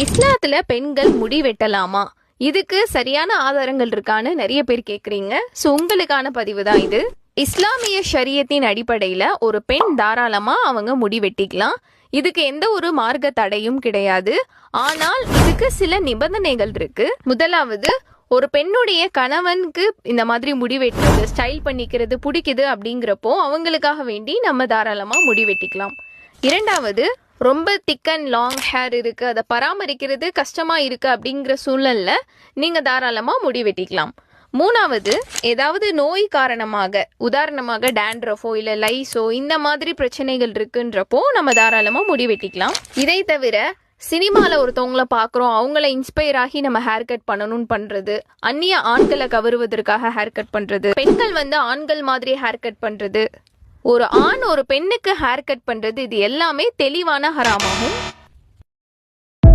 இஸ்லாத்துல பெண்கள் முடி வெட்டலாமா? இதுக்கு சரியான ஆதாரங்கள் இருக்கான்னு நிறைய பேர் கேக்குறீங்க. ஸோ உங்களுக்கான பதிவு தான் இது. இஸ்லாமிய ஷரியத்தின் அடிப்படையில ஒரு பெண் தாராளமா அவங்க முடி வெட்டிக்கலாம். இதுக்கு எந்த ஒரு மார்க்க தடையும் கிடையாது. ஆனால் இதுக்கு சில நிபந்தனைகள் இருக்கு. முதலாவது, ஒரு பெண்ணுடைய கணவனுக்கு இந்த மாதிரி முடி வெட்டுறது, ஸ்டைல் பண்ணிக்கிறது பிடிக்குது அப்படிங்கிறப்போ அவங்களுக்காக வேண்டி நம்ம தாராளமா முடி வெட்டிக்கலாம். இரண்டாவது, ரொம்ப திக் அண்ட் லாங் ஹேர் இருக்கு, அதை பராமரிக்கிறது கஷ்டமா இருக்கு அப்படிங்கிற சூழல்ல நீங்க தாராளமா முடி வெட்டிக்கலாம். மூணாவது, ஏதாவது நோய் காரணமாக, உதாரணமாக டேண்ட்ரஃபோ இல்ல லைஸோ இந்த மாதிரி பிரச்சனைகள் இருக்குன்றப்போ நம்ம தாராளமா முடி வெட்டிக்கலாம். இதை தவிர சினிமால ஒருத்தவங்கள பாக்குறோம், அவங்கள இன்ஸ்பயர் ஆகி நம்ம ஹேர் கட் பண்ணணும்னு பண்றது, அந்நிய ஆண்களை கவருவதற்காக ஹேர் கட் பண்றது, பெண்கள் ஆண்கள் மாதிரி ஹேர் கட் பண்றது, ஒரு ஆண் ஒரு பெண்ணுக்கு ஹேர் கட் பண்றது, இது எல்லாமே தெளிவான ஹராமாகும்.